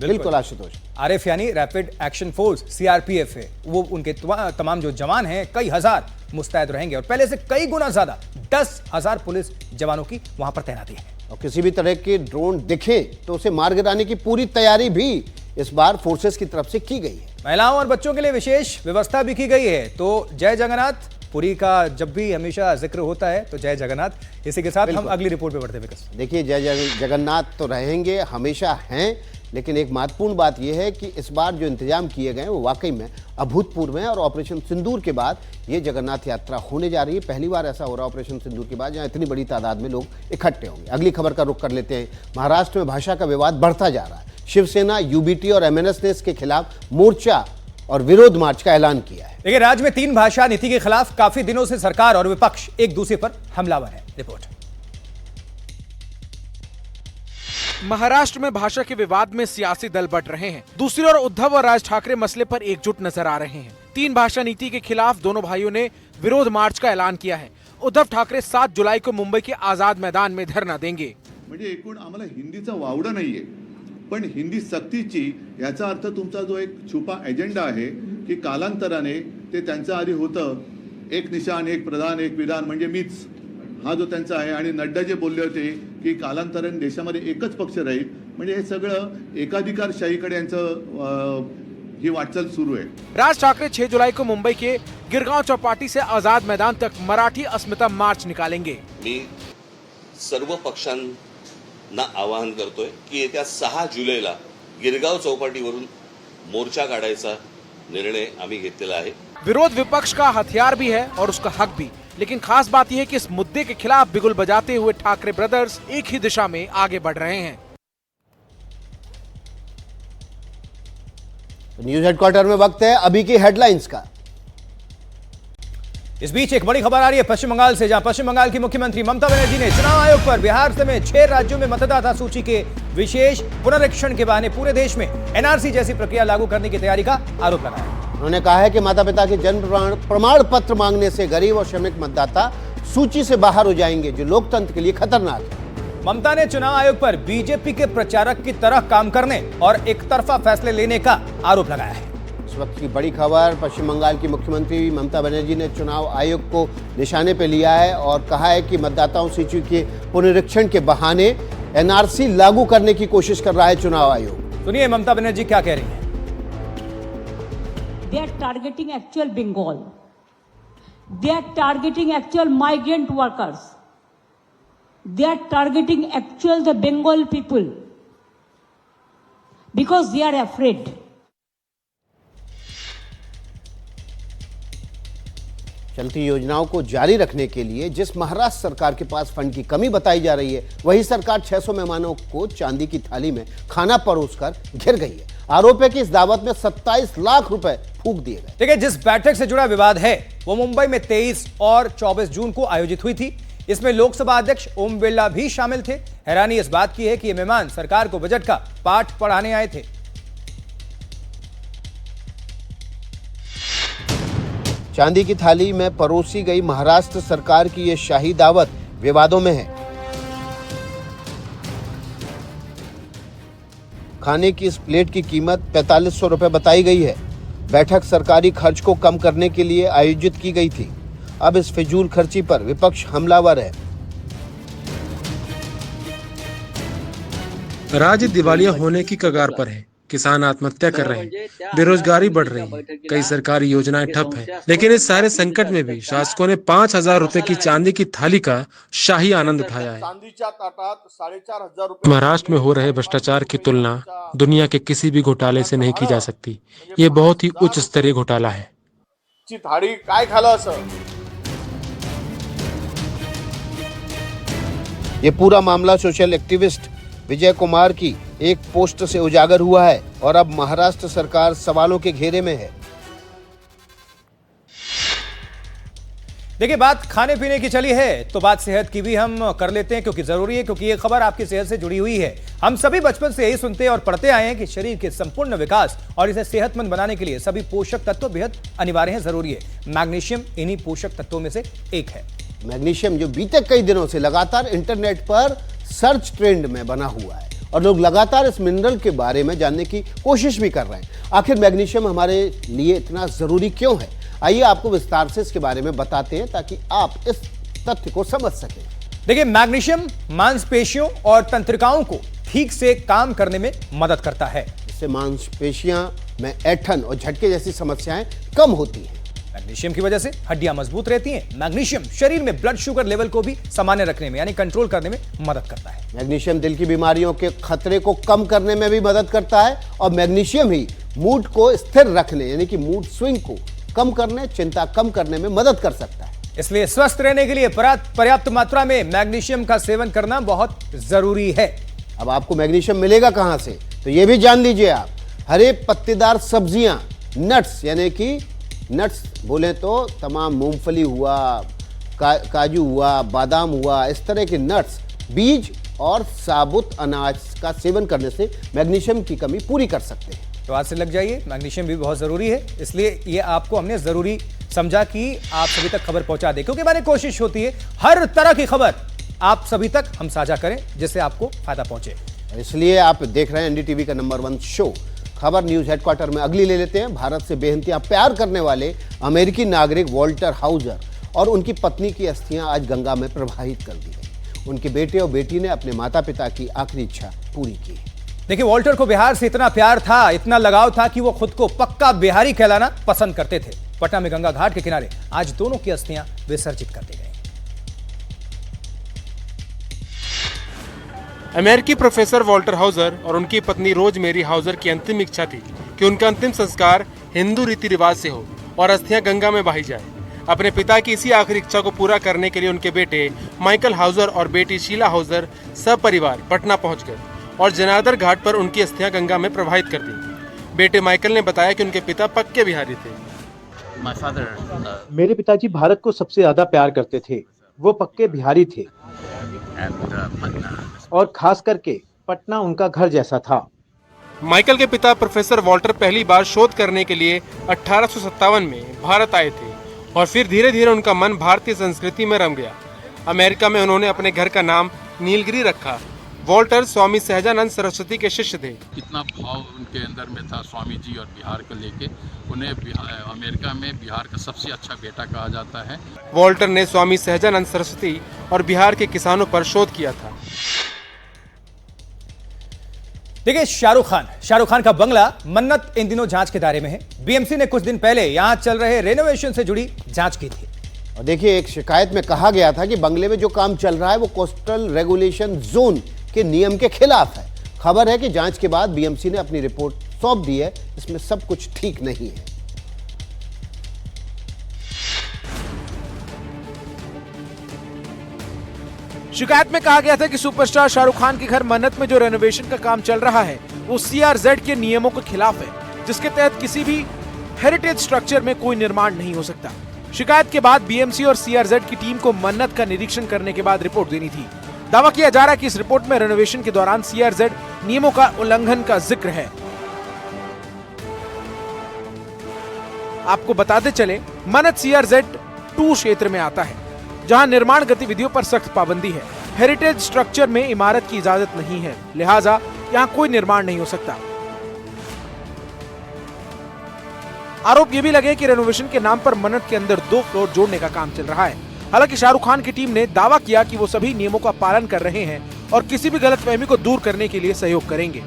बिल्कुल आशुतोष, आरएफ यानी रैपिड एक्शन फोर्स, सीआरपीएफ है, वो उनके तमाम जो जवान हैं कई हजार मुस्तैद रहेंगे और पहले से कई गुना ज्यादा 10,000 पुलिस जवानों की वहां पर तैनाती है। और किसी भी तरह के ड्रोन दिखे तो उसे मार गिराने की पूरी तैयारी भी इस बार फोर्सेस की तरफ से की गई है। महिलाओं और बच्चों के लिए विशेष व्यवस्था भी की गई है। तो जय जगन्नाथ पुरी का जब भी हमेशा जिक्र होता है तो जय जगन्नाथ। इसी के साथ हम अगली रिपोर्ट पे बढ़ते हैं। देखिए, जय जगन्नाथ तो रहेंगे, हमेशा हैं, लेकिन एक महत्वपूर्ण बात यह है कि इस बार जो इंतजाम किए गए हैं वो वाकई में अभूतपूर्व हैं और ऑपरेशन सिंदूर के बाद ये जगन्नाथ यात्रा होने जा रही है। पहली बार ऐसा हो रहा है ऑपरेशन सिंदूर के बाद जहां इतनी बड़ी तादाद में लोग इकट्ठे होंगे। अगली खबर का रुख कर लेते हैं। महाराष्ट्र में भाषा का विवाद बढ़ता जा रहा है। शिवसेना, यूबीटी और एमएनएस ने इसके खिलाफ मोर्चा और विरोध मार्च का ऐलान किया है। देखिए, राज्य में 3 भाषा नीति के खिलाफ काफी दिनों से सरकार और विपक्ष एक दूसरे पर हमलावर है। रिपोर्ट। महाराष्ट्र में भाषा के विवाद में सियासी दल बंट रहे हैं। दूसरी ओर उद्धव और राज ठाकरे मसले पर एकजुट नजर आ रहे हैं। 3 भाषा नीति के खिलाफ दोनों भाइयों ने विरोध मार्च का ऐलान किया है। उद्धव ठाकरे 7 जुलाई को मुंबई के आझाद मैदान में धरना देंगे। म्हणजे एकूण आम्हाला हिंदीचा वावडा नाहीये, पण हिंदी सक्तीची याचा अर्थ तुमचा जो एक छुपा एजेंडा आहे की कालांतराने ते त्यांचं आधी होतं एक निशान, एक प्रधान, एक विधान, म्हणजे मीच, हा जो त्यांचा आहे। आणि नड्डा जे बोलले होते की कालांतराने देशामध्ये एकच पक्ष राहील, म्हणजे हे सगळं एकाधिकारशाहीकडे यांचं ही वाटचाल सुरू आहे। राज ठाकरे 6 जुलाई को मुंबई के गिरगांव चौपाटी से आझाद मैदान तक मराठी अस्मिता मार्च निकालेंगे। मी सर्व पक्षांना आवाहन करतोय की येत्या 6 जुलैला गिरगाव चौपाटीवरून मोर्चा काढायचा निर्णय आम्ही घेतलेला आहे। विरोध विपक्ष का हथियार भी है और उसका हक भी, लेकिन खास बात यह है कि इस मुद्दे के खिलाफ बिगुल बजाते हुए ठाकरे ब्रदर्स एक ही दिशा में आगे बढ़ रहे हैं। न्यूज हेडक्वार्टर में वक्त है अभी की हेडलाइंस का। इस बीच एक बड़ी खबर आ रही है पश्चिम बंगाल से, जहां पश्चिम बंगाल की मुख्यमंत्री ममता बनर्जी ने चुनाव आयोग पर बिहार समेत 6 राज्यों में मतदाता सूची के विशेष पुनरीक्षण के बहाने पूरे देश में एनआरसी जैसी प्रक्रिया लागू करने की तैयारी का आरोप लगाया। उन्होंने कहा है कि माता पिता के जन्म प्रमाण पत्र मांगने से गरीब और श्रमिक मतदाता सूची से बाहर हो जाएंगे, जो लोकतंत्र के लिए खतरनाक है। ममता ने चुनाव आयोग पर बीजेपी के प्रचारक की तरह काम करने और एक तरफा फैसले लेने का आरोप लगाया है। इस वक्त की बड़ी खबर, पश्चिम बंगाल की मुख्यमंत्री ममता बनर्जी ने चुनाव आयोग को निशाने पर लिया है और कहा है कि मतदाताओं सूची के पुनरीक्षण के बहाने एनआरसी लागू करने की कोशिश कर रहा है चुनाव आयोग। सुनिए ममता बनर्जी क्या कह रही हैं। They are targeting actual Bengal. They are targeting actual migrant workers. They are targeting actual the Bengal people because they are afraid. चलती योजनाओं को जारी रखने के लिए जिस महाराष्ट्र सरकार के पास फंड की कमी बताई जा रही है, वही सरकार 600 मेहमानों को चांदी की थाली में खाना परोसकर घिर गई है। आरोप है कि इस दावत में 27 लाख रुपए फूंक दिए गए। देखिए, जिस बैठक से जुड़ा विवाद है वो मुंबई में 23 और 24 जून को आयोजित हुई थी। इसमें लोकसभा अध्यक्ष ओम बिरला भी शामिल थे। हैरानी इस बात की है कि ये मेहमान सरकार को बजट का पाठ पढ़ाने आए थे। चांदी की थाली में परोसी गई महाराष्ट्र सरकार की यह शाही दावत विवादों में है। खाने की इस प्लेट की कीमत 4500 रुपए बताई गई है। बैठक सरकारी खर्च को कम करने के लिए आयोजित की गई थी। अब इस फिजूल खर्ची पर विपक्ष हमलावर है। राज्य दिवालिया होने की कगार पर है। किसान आत्महत्या कर रहे हैं, बेरोजगारी बढ़ रही है, कई सरकारी योजनाएं ठप है। लेकिन इस सारे संकट में भी शासकों ने 5,000 रुपए की चांदी की थाली का शाही आनंद उठाया है। महाराष्ट्र में हो रहे भ्रष्टाचार की तुलना दुनिया के किसी भी घोटाले से नहीं की जा सकती। ये बहुत ही उच्च स्तरीय घोटाला है। थाळी काय खालं असं? ये पूरा मामला सोशल एक्टिविस्ट विजय कुमार की एक पोस्ट से उजागर हुआ है और अब महाराष्ट्र सरकार सवालों के घेरे में है। देखिए, बात खाने पीने की चली है तो बात सेहत की भी हम कर लेते हैं, क्योंकि जरूरी है, क्योंकि ये खबर आपकी सेहत से जुड़ी हुई है। हम सभी बचपन से यही सुनते और पढ़ते आए हैं कि शरीर के संपूर्ण विकास और इसे सेहतमंद बनाने के लिए सभी पोषक तत्व बेहद अनिवार्य हैं, जरूरी है। मैग्नीशियम इन्हीं पोषक तत्वों में से एक है। मैग्नीशियम जो बीते कई दिनों से लगातार इंटरनेट पर सर्च ट्रेंड में बना हुआ है और लोग लगातार इस मिनरल के बारे में जानने की कोशिश भी कर रहे हैं। आखिर मैग्नीशियम हमारे लिए इतना जरूरी क्यों है? आइए आपको विस्तार से इसके बारे में बताते हैं ताकि आप इस तथ्य को समझ सकें। देखिए, मैग्नीशियम मांसपेशियों और तंत्रिकाओं को ठीक से काम करने में मदद करता है। इससे मांसपेशियां में ऐंठन और झटके जैसी समस्याएं कम होती हैं। मैग्नीशियम की वजह से हड्डियां मजबूत रहती हैं। मैग्नीशियम शरीर में ब्लड शुगर लेवल को भी सामान्य रखने में यानी कंट्रोल करने में मदद करता है। मैग्नीशियम दिल की बीमारियों के खतरे को कम करने में भी मदद करता है और मैग्नीशियम ही मूड को स्थिर रखने यानी कि मूड स्विंग को कम करने, चिंता कम करने में मदद कर सकता है। इसलिए स्वस्थ रहने के लिए पर्याप्त मात्रा में मैग्नीशियम का सेवन करना बहुत जरूरी है। अब आपको मैग्नीशियम मिलेगा कहां से, तो यह भी जान लीजिए आप। हरे पत्तेदार सब्जियां, नट्स यानी कि नट्स बोले तो तमाम मूंगफली हुआ, काजू हुआ, बादाम हुआ, इस तरह के नट्स, बीज और साबुत अनाज का सेवन करने से मैग्नीशियम की कमी पूरी कर सकते हैं। तो आज से लग जाइए, मैग्नीशियम भी बहुत जरूरी है। इसलिए ये आपको हमने जरूरी समझा कि आप सभी तक खबर पहुंचा दें, क्योंकि हमारी कोशिश होती है हर तरह की खबर आप सभी तक हम साझा करें जिससे आपको फायदा पहुंचे। इसलिए आप देख रहे हैं एनडीटीवी का नंबर 1 शो खबर न्यूज हेडक्वार्टर में। अगली ले लेते हैं। भारत से बेइंतहा प्यार करने वाले अमेरिकी नागरिक वॉल्टर हाउजर और उनकी पत्नी की अस्थियां आज गंगा में प्रवाहित कर दी गई। उनके बेटे और बेटी ने अपने माता पिता की आखिरी इच्छा पूरी की। देखिए, वॉल्टर को बिहार से इतना प्यार था, इतना लगाव था कि वो खुद को पक्का बिहारी कहलाना पसंद करते थे। पटना में गंगा घाट के किनारे आज दोनों की अस्थियां विसर्जित कर दी गई। अमेरिकी प्रोफेसर वॉल्टर हाउजर और उनकी पत्नी रोज मेरी हाउजर की अंतिम इच्छा थी कि उनका अंतिम संस्कार हिंदू रीति रिवाज से हो और अस्थियां गंगा में बहाई जाए। अपने पिता की इसी आखिरी इच्छा को पूरा करने के लिए उनके बेटे माइकल हाउजर और बेटी शीला हाउजर सपरिवार पटना पहुंच गए और जनार्दन घाट पर उनकी अस्थियां गंगा में प्रवाहित कर दी। बेटे माइकल ने बताया कि उनके पिता पक्के बिहारी थे। मेरे पिताजी भारत को सबसे ज्यादा प्यार करते थे, वो पक्के बिहारी थे और खास करके पटना उनका घर जैसा था। माइकल के पिता प्रोफेसर वॉल्टर पहली बार शोध करने के लिए 1857 में भारत आए थे और फिर धीरे धीरे उनका मन भारतीय संस्कृति में रम गया। अमेरिका में उन्होंने अपने घर का नाम नीलगिरी रखा। वॉल्टर स्वामी सहजानंद सरस्वती के शिष्य थे। कितना भाव उनके अंदर में था स्वामी जी और बिहार को लेके। उन्हें अमेरिका में बिहार का सबसे अच्छा बेटा कहा जाता है। वॉल्टर ने स्वामी सहजानंद सरस्वती और बिहार के किसानों पर शोध किया था। देखिए, शाहरुख खान का बंगला मन्नत इन दिनों जांच के दायरे में है। बीएमसी ने कुछ दिन पहले यहां चल रहे रेनोवेशन से जुड़ी जांच की थी। और देखिए, एक शिकायत में कहा गया था कि बंगले में जो काम चल रहा है वो कोस्टल रेगुलेशन जोन के नियम के खिलाफ है। खबर है कि जांच के बाद बीएमसी ने अपनी रिपोर्ट सौंप दी है। इसमें सब कुछ ठीक नहीं है। शिकायत में कहा गया था कि सुपरस्टार शाहरुख खान के घर मन्नत में जो रेनोवेशन का काम चल रहा है वो CRZ के नियमों के खिलाफ है, जिसके तहत किसी भी हेरिटेज स्ट्रक्चर में कोई निर्माण नहीं हो सकता। शिकायत के बाद बीएमसी और CRZ की टीम को मन्नत का निरीक्षण करने के बाद रिपोर्ट देनी थी। दावा किया जा रहा है कि इस रिपोर्ट में रेनोवेशन के दौरान CRZ नियमों का उल्लंघन का जिक्र है। आपको बताते चले, मन्नत CRZ 2 क्षेत्र में आता है, जहां निर्माण गतिविधियों पर सख्त पाबंदी है। हेरिटेज स्ट्रक्चर में इमारत की इजाजत नहीं है, लिहाजा यहां कोई निर्माण नहीं हो सकता। आरोप ये भी लगे कि रेनोवेशन के नाम पर मन्नत के अंदर 2 फ्लोर जोड़ने का काम चल रहा है। हालांकि शाहरुख खान की टीम ने दावा किया कि वो सभी नियमों का पालन कर रहे हैं और किसी भी गलतफहमी को दूर करने के लिए सहयोग करेंगे।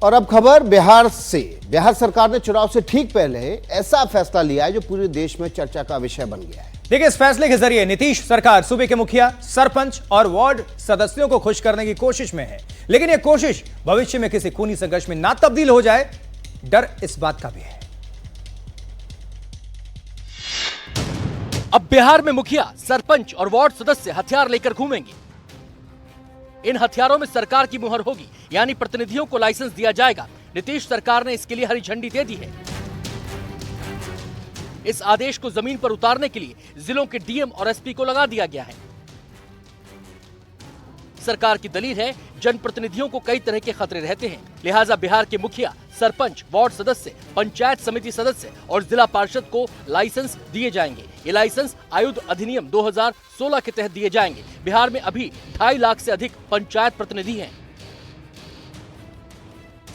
और अब खबर बिहार से। बिहार सरकार ने चुनाव से ठीक पहले ऐसा फैसला लिया है जो पूरे देश में चर्चा का विषय बन गया है। देखिए, इस फैसले के जरिए नीतीश सरकार सूबे के मुखिया, सरपंच और वार्ड सदस्यों को खुश करने की कोशिश में है, लेकिन यह कोशिश भविष्य में किसी खूनी संघर्ष में ना तब्दील हो जाए, डर इस बात का भी है। अब बिहार में मुखिया, सरपंच और वार्ड सदस्य हथियार लेकर घूमेंगे। इन हथियारों में सरकार की मुहर होगी, यानी प्रतिनिधियों को लाइसेंस दिया जाएगा। नीतीश सरकार ने इसके लिए हरी झंडी दे दी है। इस आदेश को जमीन पर उतारने के लिए जिलों के डीएम और एसपी को लगा दिया गया है। सरकार की दलील है, जनप्रतिनिधियों को कई तरह के खतरे रहते हैं, लिहाजा बिहार के मुखिया, सरपंच, वार्ड सदस्य, पंचायत समिति सदस्य और जिला पार्षद को लाइसेंस दिए जाएंगे। ये लाइसेंस आयुध अधिनियम 2016 के तहत दिए जाएंगे। बिहार में अभी 2.5 लाख से अधिक पंचायत प्रतिनिधि हैं।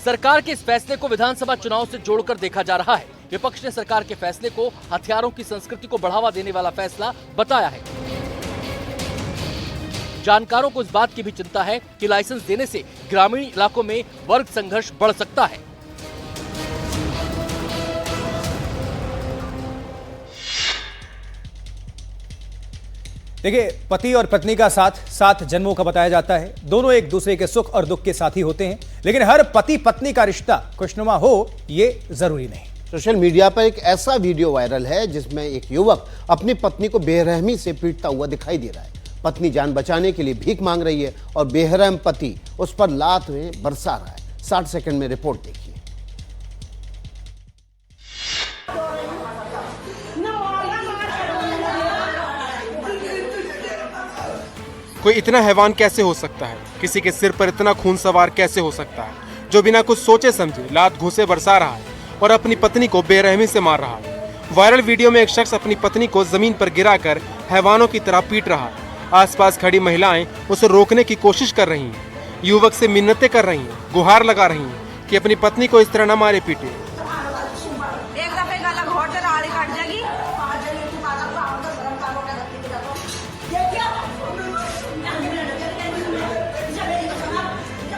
सरकार के इस फैसले को विधानसभा चुनाव से जोड़कर देखा जा रहा है। विपक्ष ने सरकार के फैसले को हथियारों की संस्कृति को बढ़ावा देने वाला फैसला बताया है। जानकारों को इस बात की भी चिंता है कि लाइसेंस देने से ग्रामीण इलाकों में वर्ग संघर्ष बढ़ सकता है। देखिए, पति और पत्नी का साथ 7 जन्मों का बताया जाता है। दोनों एक दूसरे के सुख और दुख के साथी होते हैं, लेकिन हर पति पत्नी का रिश्ता खुशनुमा हो ये जरूरी नहीं। सोशल मीडिया पर एक ऐसा वीडियो वायरल है जिसमें एक युवक अपनी पत्नी को बेरहमी से पीटता हुआ दिखाई दे रहा है। पत्नी जान बचाने के लिए भीख मांग रही है और बेरहम पति उस पर लात में बरसा रहा है। 60 सेकंड में रिपोर्ट देखिए। कोई इतना हैवान कैसे हो सकता है? किसी के सिर पर इतना खून सवार कैसे हो सकता है, जो बिना कुछ सोचे समझे लात घूंसे बरसा रहा है और अपनी पत्नी को बेरहमी से मार रहा है। वायरल वीडियो में एक शख्स अपनी पत्नी को जमीन पर गिराकर हैवानों की तरह पीट रहा है। आसपास खड़ी महिलाएं उसे रोकने की कोशिश कर रही हैं, युवक से मिन्नतें कर रही हैं, गुहार लगा रही हैं कि अपनी पत्नी को इस तरह न मारे पीटे।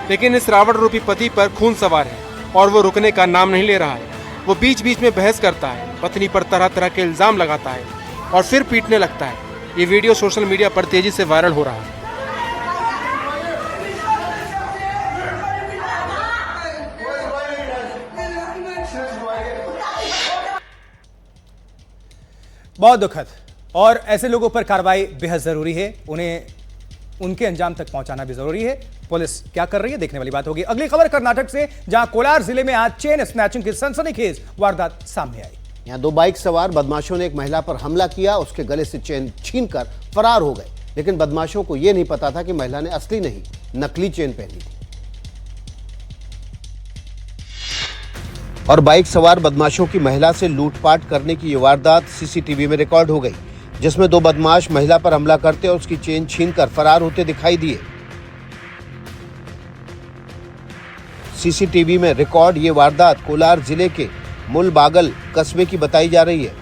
लेकिन इस रावण रूपी पति पर खून सवार है और वो रुकने का नाम नहीं ले रहा है। वो बीच बीच में बहस करता है, पत्नी पर तरह तरह के इल्जाम लगाता है और फिर पीटने लगता है। ये वीडियो सोशल मीडिया पर तेजी से वायरल हो रहा है। बहुत दुखद, और ऐसे लोगों पर कार्रवाई बेहद जरूरी है। उन्हें उनके अंजाम तक पहुंचाना भी जरूरी है। पुलिस क्या कर रही है देखने वाली बात होगी। अगली खबर कर्नाटक से, जहां कोलार जिले में आज चेन स्नैचिंग की सनसनीखेज वारदात सामने आई। यहां 2 बाइक सवार बदमाशों ने एक महिला पर हमला किया, उसके गले से चेन छीनकर फरार हो गए। लेकिन बदमाशों को यह नहीं पता था कि महिला ने असली नहीं, नकली चेन पहनी थी। और बाइक सवार बदमाशों की महिला से लूटपाट करने की यह वारदात सीसीटीवी में रिकॉर्ड हो गई, जिसमें 2 बदमाश महिला पर हमला करते और उसकी चेन छीनकर फरार होते दिखाई दिए। सीसीटीवी में रिकॉर्ड ये वारदात कोलार जिले के मुलबागल कस्बे की बताई जा रही है।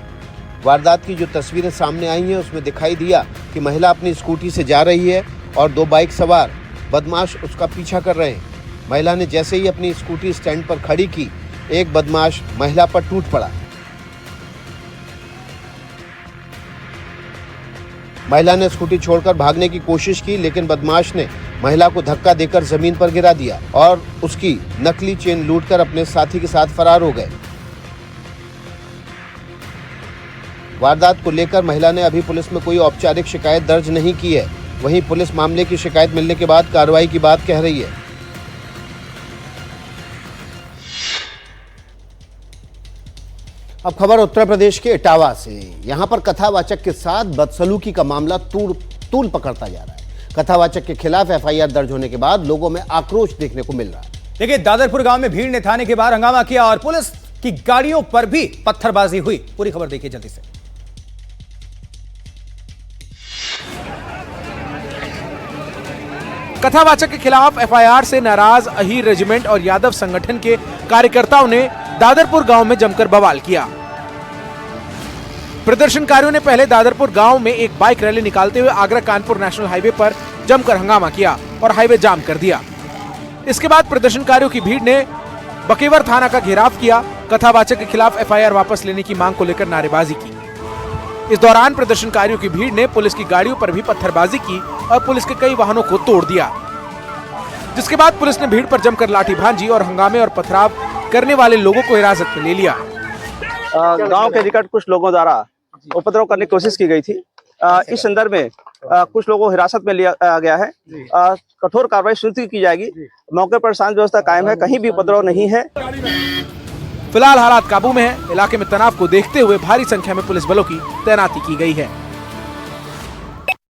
वारदात की जो तस्वीरें सामने आई हैं उसमें दिखाई दिया कि महिला अपनी स्कूटी से जा रही है और 2 बाइक सवार बदमाश उसका पीछा कर रहे हैं। महिला ने जैसे ही अपनी स्कूटी स्टैंड पर खड़ी की, एक बदमाश महिला पर टूट पड़ा। महिला ने स्कूटी छोड़कर भागने की कोशिश की, लेकिन बदमाश ने महिला को धक्का देकर जमीन पर गिरा दिया और उसकी नकली चेन लूटकर अपने साथी के साथ फरार हो गए। वारदात को लेकर महिला ने अभी पुलिस में कोई औपचारिक शिकायत दर्ज नहीं की है। वहीं पुलिस मामले की शिकायत मिलने के बाद कार्रवाई की बात कह रही है। अब खबर उत्तर प्रदेश के इटावा से। यहां पर कथावाचक के साथ बदसलूकी का मामला तूल पकड़ता जा रहा है। कथावाचक के खिलाफ एफआईआर दर्ज होने के बाद लोगों में आक्रोश देखने को मिल रहा है। देखिए, दादरपुर गांव में भीड़ ने थाने के बाहर हंगामा किया और पुलिस की गाड़ियों पर भी पत्थरबाजी हुई। पूरी खबर देखिए जल्दी से। कथावाचक के खिलाफ एफआईआर से नाराज अहीर रेजिमेंट और यादव संगठन के कार्यकर्ताओं ने दादरपुर गांव में जमकर बवाल किया। प्रदर्शनकारियों ने पहले दादरपुर गांव में एक बाइक रैली निकालते हुए आगरा कानपुर नेशनल हाईवे पर जमकर हंगामा किया और हाईवे जाम कर दिया। इसके बाद प्रदर्शनकारियों की भीड़ ने बकेवर थाना का घेराव किया, कथावाचक के खिलाफ एफआईआर वापस लेने की मांग को लेकर नारेबाजी की। इस दौरान प्रदर्शनकारियों की भीड़ ने पुलिस की गाड़ियों पर भी पत्थरबाजी की और पुलिस के कई वाहनों को तोड़ दिया, जिसके बाद पुलिस ने भीड़ पर जमकर लाठी भांजी और हंगामे और पथराव करने वाले लोगों को हिरासत में ले लिया। गांव के निकट कुछ लोगों द्वारा उपद्रव करने की कोशिश की गई थी। इस संदर्भ में कुछ लोगों को हिरासत में लिया गया है। कठोर कार्रवाई सुनिश्चित की जाएगी। मौके पर शांति व्यवस्था कायम है, कहीं भी उपद्रव नहीं है। फिलहाल हालात काबू में है। इलाके में तनाव को देखते हुए भारी संख्या में पुलिस बलों की तैनाती की गई है।